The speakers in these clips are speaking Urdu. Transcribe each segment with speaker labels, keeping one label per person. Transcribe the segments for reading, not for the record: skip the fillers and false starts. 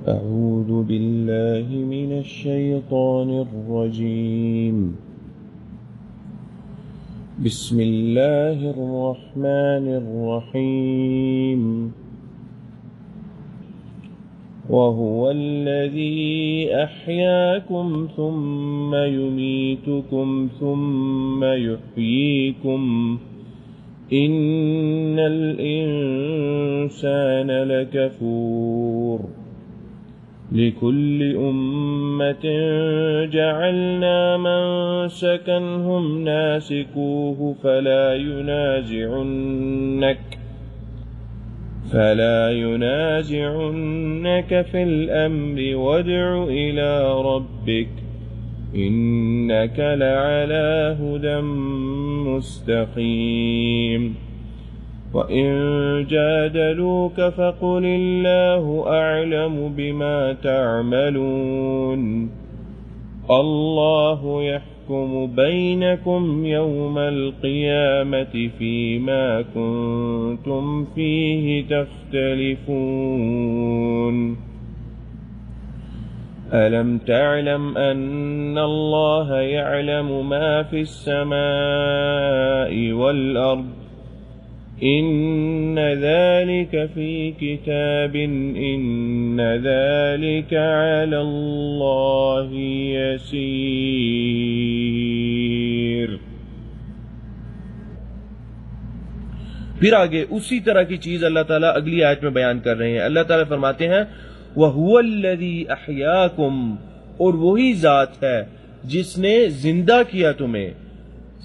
Speaker 1: أعوذ بالله من الشيطان الرجيم. بسم الله الرحمن الرحيم. وهو الذي أحياكم ثم يميتكم ثم يحييكم إن الإنسان لكفور. لكل أمة جعلنا منسكا هم ناسكوه فلا ينازعنك في الأمر وادع إلى ربك إنك لعلى هدى مستقيم. وإن جادلوك فقل الله أعلم بما تعملون الله يحكم بينكم يوم القيامة فيما كنتم فيه تختلفون. ألم تعلم أن الله يعلم ما في السماء والأرض إن ذلك في كتاب إن ذلك على الله يسير.
Speaker 2: پھر آگے اسی طرح کی چیز اللہ تعالیٰ اگلی آیت میں بیان کر رہے ہیں. اللہ تعالیٰ فرماتے ہیں وَهُوَ الَّذِي أَحْيَاكُمْ، اور وہی ذات ہے جس نے زندہ کیا تمہیں،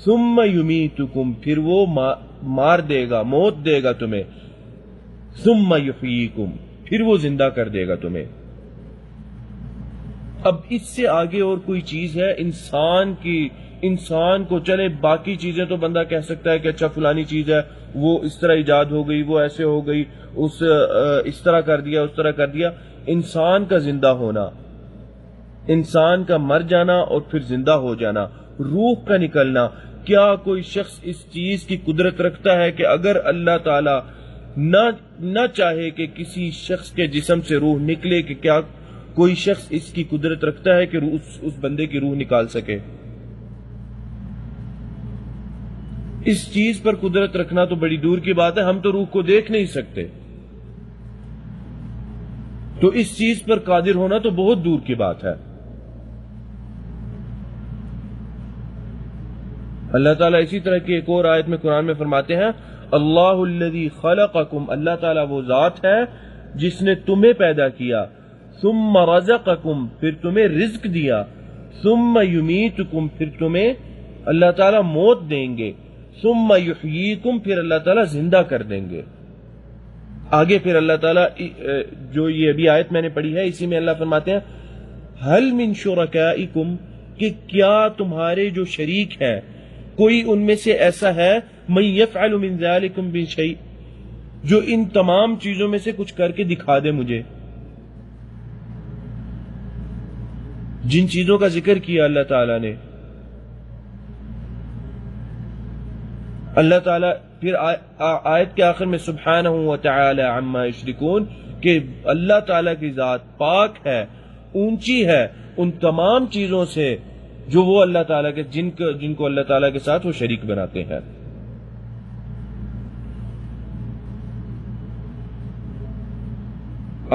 Speaker 2: ثُمَّ يُمِيتُكُمْ، پھر وہ مار دے گا، موت دے گا تمہیں، ثُمَّ يُحْيِيكُمْ، پھر وہ زندہ کر دے گا تمہیں. اب اس سے آگے اور کوئی چیز ہے انسان کو، چلے باقی چیزیں تو بندہ کہہ سکتا ہے کہ اچھا فلانی چیز ہے وہ اس طرح ایجاد ہو گئی، وہ ایسے ہو گئی، اس طرح کر دیا، اس طرح کر دیا. انسان کا زندہ ہونا، انسان کا مر جانا اور پھر زندہ ہو جانا، روح کا نکلنا، کیا کوئی شخص اس چیز کی قدرت رکھتا ہے کہ اگر اللہ تعالی نہ چاہے کہ کسی شخص کے جسم سے روح نکلے، کہ کیا کوئی شخص اس کی قدرت رکھتا ہے کہ اس بندے کی روح نکال سکے؟ اس چیز پر قدرت رکھنا تو بڑی دور کی بات ہے، ہم تو روح کو دیکھ نہیں سکتے، تو اس چیز پر قادر ہونا تو بہت دور کی بات ہے. اللہ تعالیٰ اسی طرح کی ایک اور آیت میں قرآن میں فرماتے ہیں اللہ الذی خلقکم، اللہ تعالیٰ وہ ذات ہے جس نے تمہیں پیدا کیا، ثم رزقکم، پھر تمہیں رزق دیا، ثم یمیتکم، پھر تمہیں اللہ تعالیٰ موت دیں گے، ثم یحییکم، پھر اللہ تعالیٰ زندہ کر دیں گے. آگے پھر اللہ تعالیٰ جو یہ ابھی آیت میں نے پڑھی ہے اسی میں اللہ فرماتے ہیں هل من شرکائکم، کہ کیا تمہارے جو شریک ہیں کوئی ان میں سے ایسا ہے من یفعل من ذالکم من شیء، جو ان تمام چیزوں میں سے کچھ کر کے دکھا دے مجھے. جن چیزوں کا ذکر کیا اللہ تعالیٰ نے، اللہ تعالیٰ پھر آیت کے آخر میں سبحانہ وتعالی عما یشرکون، کہ اللہ تعالیٰ کی ذات پاک ہے، اونچی ہے ان تمام چیزوں سے جو وہ اللہ تعالیٰ کے جن کو اللہ تعالیٰ کے ساتھ وہ شریک بناتے ہیں.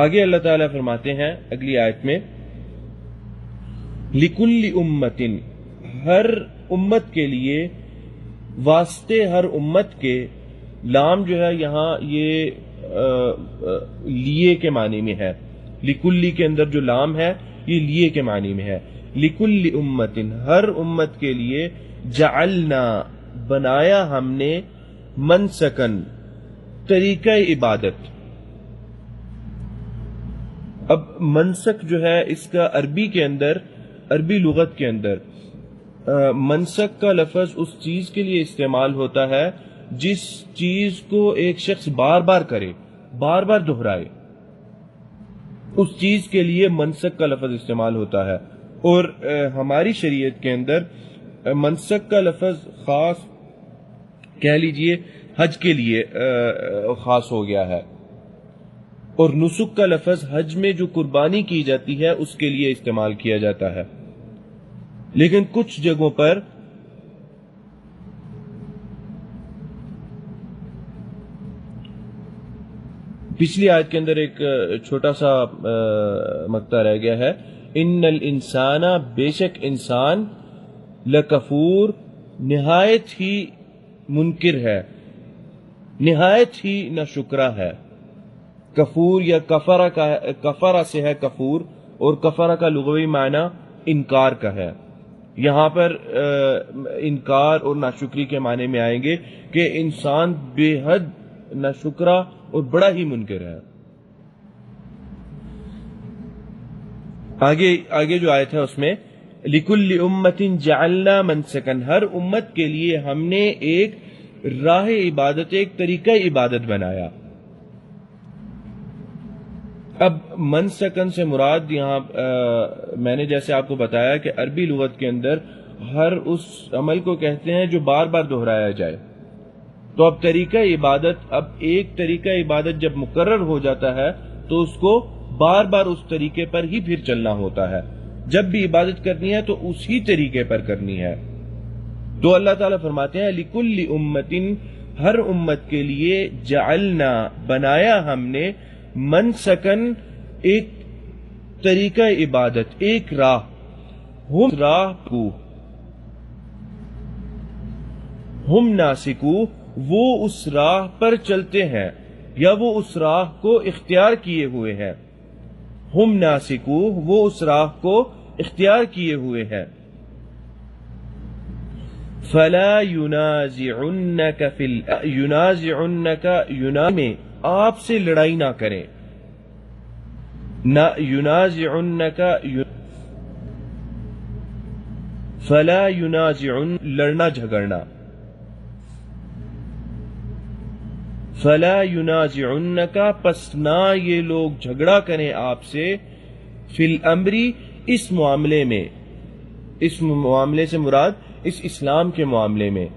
Speaker 2: آگے اللہ تعالیٰ فرماتے ہیں اگلی آیت میں لِكُلِّ أُمَّةٍ، ہر امت کے لیے، واسطے ہر امت کے، لام جو ہے یہاں یہ لیے کے معنی میں ہے، لِكُلِّ کے اندر جو لام ہے یہ لیے کے معنی میں ہے. لِكُلِّ أُمَّةٍ، ہر امت کے لیے، جعلنا، بنایا ہم نے، منسکن، طریقہ عبادت. اب منسک جو ہے اس کا عربی لغت کے اندر منسک کا لفظ اس چیز کے لیے استعمال ہوتا ہے جس چیز کو ایک شخص بار بار کرے، بار بار دہرائے، اس چیز کے لیے منسک کا لفظ استعمال ہوتا ہے. اور ہماری شریعت کے اندر منسک کا لفظ خاص کہہ لیجئے حج کے لیے خاص ہو گیا ہے. اور نسک کا لفظ حج میں جو قربانی کی جاتی ہے اس کے لیے استعمال کیا جاتا ہے، لیکن کچھ جگہوں پر پچھلی آیت کے اندر ایک چھوٹا سا مقطع رہ گیا ہے، ان الانسان، بے شک انسان، لکفور، نہایت ہی منکر ہے، نہایت ہی ناشکرا ہے۔ کفور یا کفرہ سے ہے کفور، اور کفرہ کا لغوی معنی انکار کا ہے۔ یہاں پر انکار اور ناشکری کے معنی میں آئیں گے کہ انسان بے حد ناشکرا اور بڑا ہی منکر ہے۔ آگے جو آیت ہے اس میں لِكُلِّ أُمَّةٍ جَعَلْنَا مَنْسَكًا، ہر امت کے لیے ہم نے ایک راہ عبادت، ایک طریقہ عبادت بنایا۔ اب منسکن سے مراد یہاں میں نے جیسے آپ کو بتایا کہ عربی لغت کے اندر ہر اس عمل کو کہتے ہیں جو بار بار دہرایا جائے۔ تو اب طریقہ عبادت، اب ایک طریقہ عبادت جب مقرر ہو جاتا ہے تو اس کو بار بار اس طریقے پر ہی پھر چلنا ہوتا ہے۔ جب بھی عبادت کرنی ہے تو اسی طریقے پر کرنی ہے۔ تو اللہ تعالیٰ فرماتے ہیں لِكُلِّ أُمَّةٍ، ہر امت کے لیے، جعلنا، بنایا ہم نے، منسکن، ایک طریقہ عبادت، ایک راہ، ہم راہ کو، ہم ناسکو، وہ اس راہ پر چلتے ہیں یا وہ اس راہ کو اختیار کیے ہوئے ہیں، ہم ناسکو، وہ اس راہ کو اختیار کیے ہوئے ہیں۔ فلا ينازعنك ينازعنك میں آپ سے لڑائی نہ کریں، ينازعنك فلا ينازعن، لڑنا جھگڑنا، فلا ينازعنك، پس نہ یہ لوگ جھگڑا کریں آپ سے، فی الامر، اس معاملے میں، اس معاملے سے مراد اس اسلام کے معاملے میں،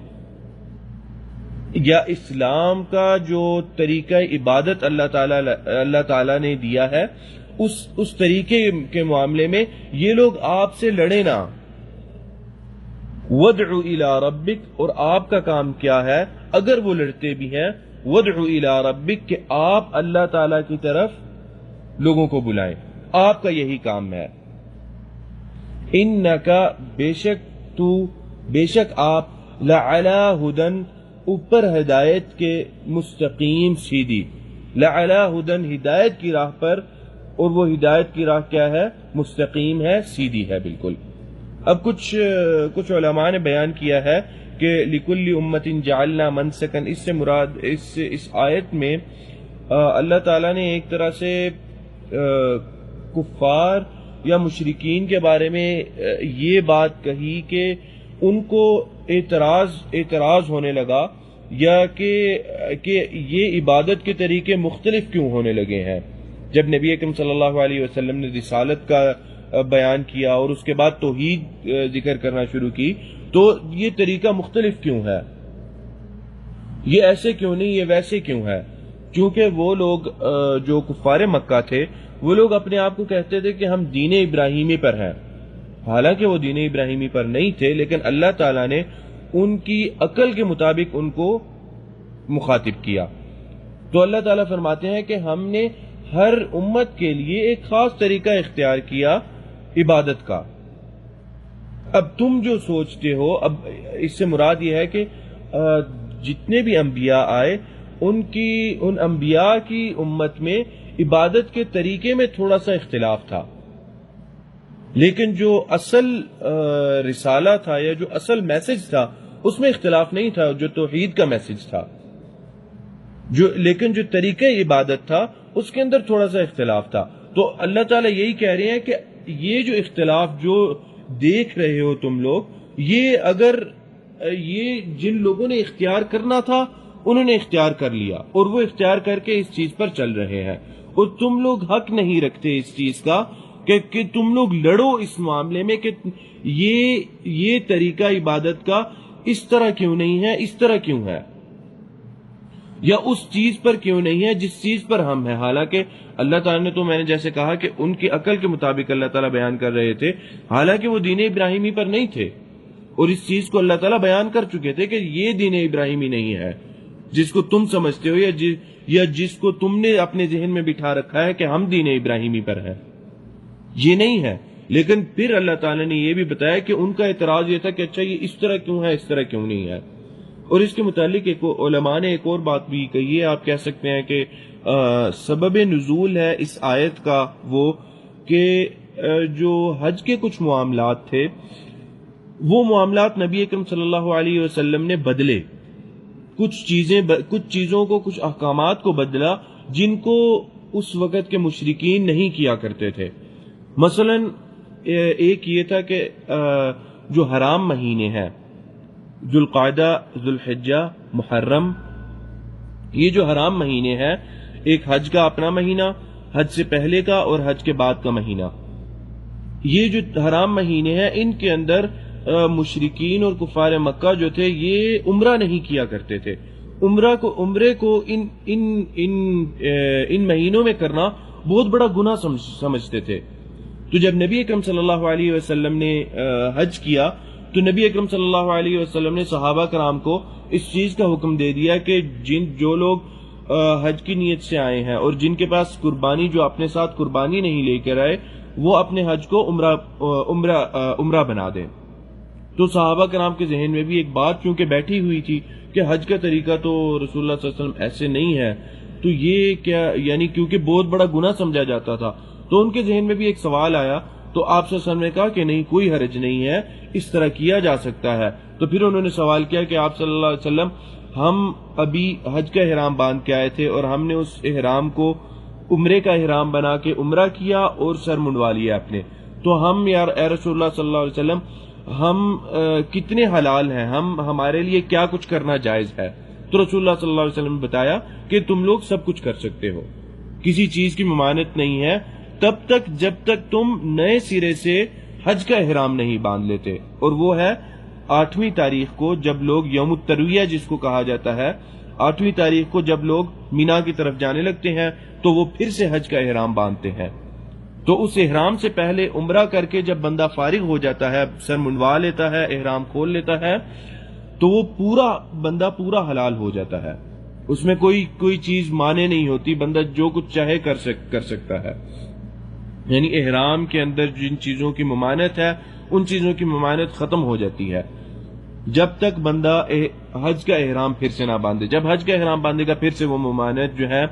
Speaker 2: یا اسلام کا جو طریقہ عبادت اللہ تعالیٰ نے دیا ہے اس طریقے کے معاملے میں یہ لوگ آپ سے لڑے نہ۔ وَادْعُ إِلَىٰ رَبِّكَ، اور آپ کا کام کیا ہے اگر وہ لڑتے بھی ہیں، وَادْعُ إِلَىٰ رَبِّكَ، کہ آپ اللہ تعالیٰ کی طرف لوگوں کو بلائیں، آپ کا یہی کام ہے۔ إِنَّكَ، بے شک تو، بے شک آپ، لَعَلَىٰ هُدًى، اوپر ہدایت کے، مستقیم، سیدھی، لَعَلَىٰ هُدًى، ہدایت کی راہ پر، اور وہ ہدایت کی راہ کیا ہے؟ مستقیم ہے، سیدھی ہے بالکل۔ اب کچھ علماء نے بیان کیا ہے کہ لِكُلِّ أُمَّةٍ جَعَلْنَا مَنْسَكًا، اس سے مراد اس آیت میں اللہ تعالیٰ نے ایک طرح سے کفار یا مشرکین کے بارے میں یہ بات کہی کہ ان کو اعتراض ہونے لگا، یا کہ یہ عبادت کے طریقے مختلف کیوں ہونے لگے ہیں۔ جب نبی اکرم صلی اللہ علیہ وسلم نے رسالت کا بیان کیا اور اس کے بعد توحید ذکر کرنا شروع کی، تو یہ طریقہ مختلف کیوں ہے، یہ ایسے کیوں نہیں، یہ ویسے کیوں ہے؟ کیونکہ وہ لوگ جو کفار مکہ تھے، وہ لوگ اپنے آپ کو کہتے تھے کہ ہم دین ابراہیمی پر ہیں، حالانکہ وہ دین ابراہیمی پر نہیں تھے، لیکن اللہ تعالیٰ نے ان کی عقل کے مطابق ان کو مخاطب کیا۔ تو اللہ تعالیٰ فرماتے ہیں کہ ہم نے ہر امت کے لیے ایک خاص طریقہ اختیار کیا عبادت کا۔ اب تم جو سوچتے ہو، اب اس سے مراد یہ ہے کہ جتنے بھی انبیاء آئے، ان انبیاء کی امت میں عبادت کے طریقے میں تھوڑا سا اختلاف تھا، لیکن جو اصل رسالہ تھا یا جو اصل میسج تھا اس میں اختلاف نہیں تھا، جو توحید کا میسج تھا، لیکن جو طریقہ عبادت تھا اس کے اندر تھوڑا سا اختلاف تھا۔ تو اللہ تعالیٰ یہی کہہ رہے ہیں کہ یہ جو اختلاف جو دیکھ رہے ہو تم لوگ، یہ جن لوگوں نے اختیار کرنا تھا انہوں نے اختیار کر لیا، اور وہ اختیار کر کے اس چیز پر چل رہے ہیں، اور تم لوگ حق نہیں رکھتے اس چیز کا کہ تم لوگ لڑو اس معاملے میں کہ یہ طریقہ عبادت کا اس طرح کیوں نہیں ہے، اس طرح کیوں ہے۔ یا اس چیز پر کیوں نہیں ہے جس چیز پر ہم ہیں. حالانکہ اللہ تعالیٰ نے تو میں نے جیسے کہا کہ ان کی عقل کے مطابق اللہ تعالیٰ بیان کر رہے تھے، حالانکہ وہ دین ابراہیمی پر نہیں تھے، اور اس چیز کو اللہ تعالیٰ بیان کر چکے تھے کہ یہ دین ابراہیمی نہیں ہے جس کو تم سمجھتے ہو یا جس کو تم نے اپنے ذہن میں بٹھا رکھا ہے کہ ہم دین ابراہیمی پر ہیں، یہ نہیں ہے. لیکن پھر اللہ تعالیٰ نے یہ بھی بتایا کہ ان کا اعتراض یہ تھا کہ اچھا یہ اس طرح کیوں ہے، اس طرح کیوں نہیں ہے. اور اس کے متعلق علماء نے ایک اور بات بھی کہی ہے. آپ کہہ سکتے ہیں کہ سبب نزول ہے اس آیت کا وہ کہ جو حج کے کچھ معاملات تھے وہ معاملات نبی اکرم صلی اللہ علیہ وسلم نے بدلے، کچھ چیزوں کو، کچھ احکامات کو بدلا جن کو اس وقت کے مشرکین نہیں کیا کرتے تھے. مثلا ایک یہ تھا کہ جو حرام مہینے ہیں، ذوالقعدہ، ذوالحجہ، محرم، یہ جو حرام مہینے ہیں، ایک حج کا اپنا مہینہ، حج سے پہلے کا اور حج کے بعد کا مہینہ، یہ جو حرام مہینے ہیں ان کے اندر مشرکین اور کفار مکہ جو تھے یہ عمرہ نہیں کیا کرتے تھے. عمرے کو ان مہینوں میں کرنا بہت بڑا گناہ سمجھتے تھے. تو جب نبی اکرم صلی اللہ علیہ وسلم نے حج کیا تو نبی اکرم صلی اللہ علیہ وسلم نے صحابہ کرام کو اس چیز کا حکم دے دیا کہ جو لوگ حج کی نیت سے آئے ہیں اور جن کے پاس قربانی، جو اپنے ساتھ قربانی نہیں لے کر آئے، وہ اپنے حج کو عمرہ بنا دیں. تو صحابہ کرام کے ذہن میں بھی ایک بات کیونکہ بیٹھی ہوئی تھی کہ حج کا طریقہ تو رسول اللہ صلی اللہ علیہ وسلم ایسے نہیں ہے، تو یہ کیا، یعنی کیونکہ بہت بڑا گناہ سمجھا جاتا تھا، تو ان کے ذہن میں بھی ایک سوال آیا. تو آپ صلی اللہ علیہ وسلم نے کہا کہ نہیں، کوئی حرج نہیں ہے، اس طرح کیا جا سکتا ہے. تو پھر انہوں نے سوال کیا کہ آپ صلی اللہ علیہ وسلم، ہم ابھی حج کا احرام باندھ کے آئے تھے اور ہم نے اس احرام کو عمرے کا احرام بنا کے عمرہ کیا اور سر منڈوا لیا اپنے، تو ہم اے رسول اللہ صلی اللہ علیہ وسلم، ہم کتنے حلال ہیں، ہمارے لیے کیا کچھ کرنا جائز ہے؟ تو رسول اللہ صلی اللہ علیہ وسلم نے بتایا کہ تم لوگ سب کچھ کر سکتے ہو، کسی چیز کی ممانعت نہیں ہے تب تک جب تک تم نئے سرے سے حج کا احرام نہیں باندھ لیتے. اور وہ ہے 8ویں تاریخ کو، جب لوگ یوم الترویہ جس کو کہا جاتا ہے، 8ویں تاریخ کو جب لوگ مینا کی طرف جانے لگتے ہیں تو وہ پھر سے حج کا احرام باندھتے ہیں. تو اس احرام سے پہلے عمرہ کر کے جب بندہ فارغ ہو جاتا ہے، سر منڈوا لیتا ہے، احرام کھول لیتا ہے، تو وہ بندہ پورا حلال ہو جاتا ہے. اس میں کوئی چیز مانے نہیں ہوتی، بندہ جو کچھ چاہے کر سکتا ہے. یعنی احرام کے اندر جن چیزوں کی ممانعت ہے ان چیزوں کی ممانعت ختم ہو جاتی ہے جب تک بندہ حج کا احرام پھر سے نہ باندھے. جب حج کا احرام باندھے گا پھر سے وہ ممانعت جو ہے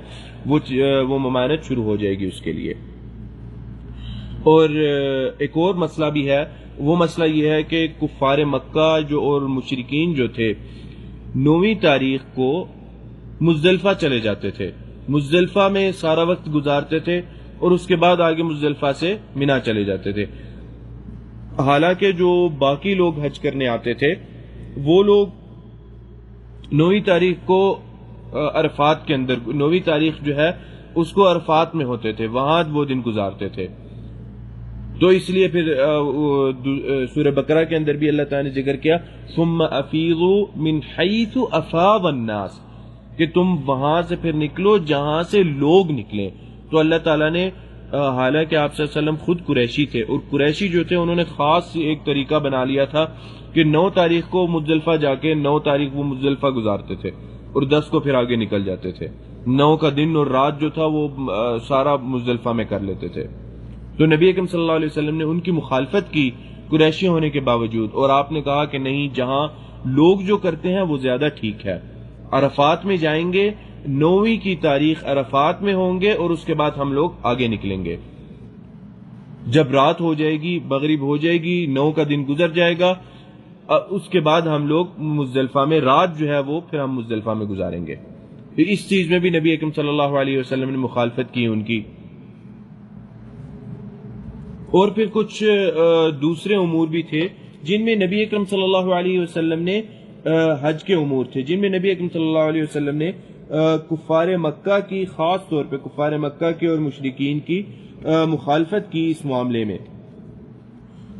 Speaker 2: وہ ممانعت شروع ہو جائے گی اس کے لیے. اور ایک اور مسئلہ بھی ہے، وہ مسئلہ یہ ہے کہ کفار مکہ جو اور مشرکین جو تھے 9ویں تاریخ کو مزدلفہ چلے جاتے تھے، مزدلفہ میں سارا وقت گزارتے تھے اور اس کے بعد آگے مزدلفہ سے مینا چلے جاتے تھے. حالانکہ جو باقی لوگ حج کرنے آتے تھے وہ لوگ 9ویں تاریخ کو عرفات کے اندر، 9ویں تاریخ جو ہے اس کو عرفات میں ہوتے تھے، وہاں وہ دن گزارتے تھے. تو اس لیے پھر سورہ بقرہ کے اندر بھی اللہ تعالیٰ نے ذکر کیا ثم افیضوا من حیث افاض الناس، کہ تم وہاں سے پھر نکلو جہاں سے لوگ نکلیں. تو اللہ تعالیٰ نے، حالانکہ آپ صلی اللہ علیہ وسلم خود قریشی تھے اور قریشی جو تھے انہوں نے خاص ایک طریقہ بنا لیا تھا کہ 9 تاریخ کو مزدلفہ جا کے 9 تاریخ وہ مزدلفہ گزارتے تھے اور 10 کو پھر آگے نکل جاتے تھے. 9 کا دن اور رات جو تھا وہ سارا مزدلفہ میں کر لیتے تھے. تو نبی اکرم صلی اللہ علیہ وسلم نے ان کی مخالفت کی قریشی ہونے کے باوجود، اور آپ نے کہا کہ نہیں، جہاں لوگ جو کرتے ہیں وہ زیادہ ٹھیک ہے. عرفات میں جائیں گے، 9ویں کی تاریخ عرفات میں ہوں گے اور اس کے بعد ہم لوگ آگے نکلیں گے. جب رات ہو جائے گی، مغرب ہو جائے گی، 9 کا دن گزر جائے گا، اس کے بعد ہم لوگ مزدلفہ میں، رات جو ہے وہ پھر ہم مزدلفہ میں گزاریں گے. اس چیز میں بھی نبی اکرم صلی اللہ علیہ وسلم نے مخالفت کی ان کی. اور پھر کچھ دوسرے امور بھی تھے جن میں نبی اکرم صلی اللہ علیہ وسلم نے، حج کے امور تھے جن میں نبی اکرم صلی اللہ علیہ وسلم نے کفار مکہ کی، خاص طور پہ کفار مکہ کی اور مشرکین کی مخالفت کی اس معاملے میں.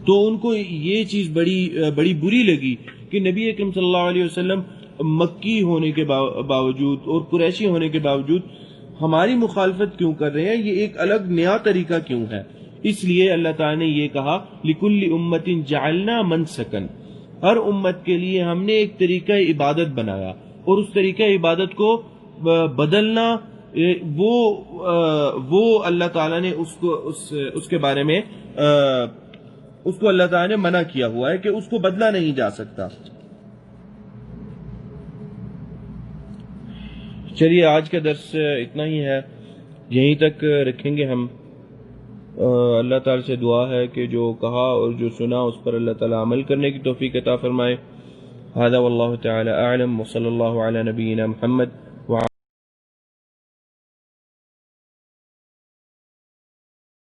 Speaker 2: تو ان کو یہ چیز بڑی بری لگی کہ نبی اکرم صلی اللہ علیہ وسلم مکی ہونے کے باوجود اور قریشی ہونے کے باوجود ہماری مخالفت کیوں کر رہے ہیں؟ یہ ایک الگ نیا طریقہ کیوں ہے؟ اس لیے اللہ تعالیٰ نے یہ کہا لِكُلِّ أُمَّةٍ جَعَلْنَا مَنْسَكًا، ہر امت کے لیے ہم نے ایک طریقہ عبادت بنایا، اور اس طریقہ عبادت کو بدلنا وہ اللہ تعالیٰ نے اس کے بارے میں اس کو اللہ تعالیٰ نے منع کیا ہوا ہے کہ اس کو بدلا نہیں جا سکتا۔ چلیے آج کا درس اتنا ہی ہے، یہیں تک رکھیں گے ہم۔ اللہ تعالیٰ سے دعا ہے کہ جو کہا اور جو سنا اس پر اللہ تعالیٰ عمل کرنے کی توفیق عطا فرمائے۔ هذا واللہ تعالی اعلم، وصلی اللہ علی نبینا محمد